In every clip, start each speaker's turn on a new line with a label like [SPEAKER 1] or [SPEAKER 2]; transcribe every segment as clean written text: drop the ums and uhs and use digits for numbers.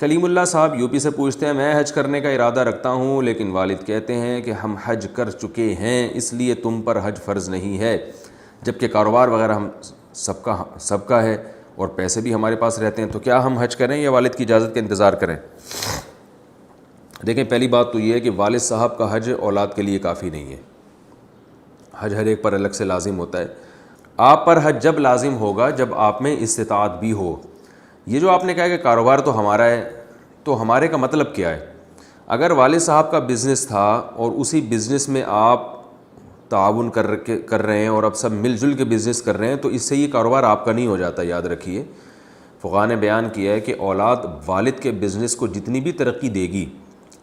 [SPEAKER 1] کلیم اللہ صاحب U P سے پوچھتے ہیں میں حج کرنے کا ارادہ رکھتا ہوں لیکن والد کہتے ہیں کہ ہم حج کر چکے ہیں اس لیے تم پر حج فرض نہیں ہے، جبکہ کاروبار وغیرہ ہم سب کا ہے اور پیسے بھی ہمارے پاس رہتے ہیں، تو کیا ہم حج کریں یا والد کی اجازت کا انتظار کریں؟ دیکھیں پہلی بات تو یہ ہے کہ والد صاحب کا حج اولاد کے لیے کافی نہیں ہے، حج ہر ایک پر الگ سے لازم ہوتا ہے۔ آپ پر حج جب لازم ہوگا جب آپ میں استطاعت بھی ہو۔ یہ جو آپ نے کہا کہ کاروبار تو ہمارا ہے، تو ہمارے کا مطلب کیا ہے؟ اگر والد صاحب کا بزنس تھا اور اسی بزنس میں آپ تعاون کر رہے ہیں اور اب سب مل جل کے بزنس کر رہے ہیں، تو اس سے یہ کاروبار آپ کا نہیں ہو جاتا، یاد رکھیے۔ فقہاء نے بیان کیا ہے کہ اولاد والد کے بزنس کو جتنی بھی ترقی دے گی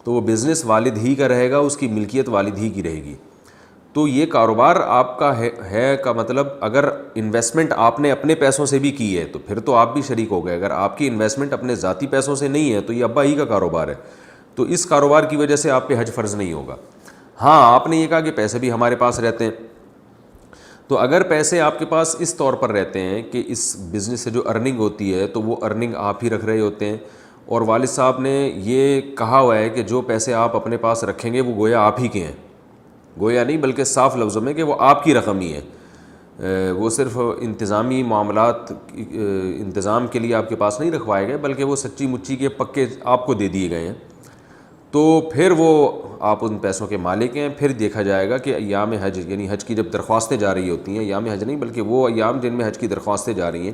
[SPEAKER 1] تو وہ بزنس والد ہی کا رہے گا، اس کی ملکیت والد ہی کی رہے گی۔ تو یہ کاروبار آپ کا ہے کا مطلب اگر انویسٹمنٹ آپ نے اپنے پیسوں سے بھی کی ہے تو پھر تو آپ بھی شریک ہو گئے۔ اگر آپ کی انویسٹمنٹ اپنے ذاتی پیسوں سے نہیں ہے تو یہ ابا ہی کا کاروبار ہے، تو اس کاروبار کی وجہ سے آپ پہ حج فرض نہیں ہوگا۔ ہاں آپ نے یہ کہا کہ پیسے بھی ہمارے پاس رہتے ہیں، تو اگر پیسے آپ کے پاس اس طور پر رہتے ہیں کہ اس بزنس سے جو ارننگ ہوتی ہے تو وہ ارننگ آپ ہی رکھ رہے ہوتے ہیں، اور والد صاحب نے یہ کہا ہوا ہے کہ جو پیسے آپ اپنے پاس رکھیں گے وہ گویا آپ ہی کے ہیں، گویا نہیں بلکہ صاف لفظوں میں کہ وہ آپ کی رقم ہی ہے، وہ صرف انتظامی معاملات انتظام کے لیے آپ کے پاس نہیں رکھوائے گئے بلکہ وہ سچی مچی کے پکے آپ کو دے دیے گئے ہیں، تو پھر وہ آپ ان پیسوں کے مالک ہیں۔ پھر دیکھا جائے گا کہ ایام حج یعنی حج کی جب درخواستیں جا رہی ہوتی ہیں، ایام حج نہیں بلکہ وہ ایام جن میں حج کی درخواستیں جا رہی ہیں،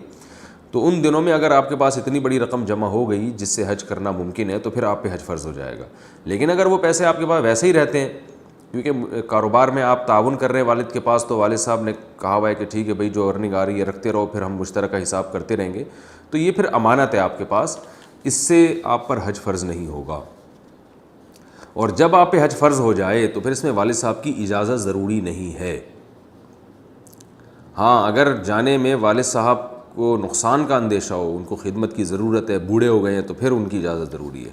[SPEAKER 1] تو ان دنوں میں اگر آپ کے پاس اتنی بڑی رقم جمع ہو گئی جس سے حج کرنا ممکن ہے تو پھر آپ پہ حج فرض ہو جائے گا۔ لیکن اگر وہ پیسے آپ کے پاس ویسے ہی رہتے ہیں کیونکہ کاروبار میں آپ تعاون کر رہے ہیں والد کے پاس، تو والد صاحب نے کہا ہوا ہے کہ ٹھیک ہے بھائی جو ارننگ آ رہی ہے رکھتے رہو، پھر ہم مشترکہ حساب کرتے رہیں گے، تو یہ پھر امانت ہے آپ کے پاس، اس سے آپ پر حج فرض نہیں ہوگا۔ اور جب آپ پہ حج فرض ہو جائے تو پھر اس میں والد صاحب کی اجازت ضروری نہیں ہے۔ ہاں اگر جانے میں والد صاحب کو نقصان کا اندیشہ ہو، ان کو خدمت کی ضرورت ہے، بوڑھے ہو گئے ہیں، تو پھر ان کی اجازت ضروری ہے۔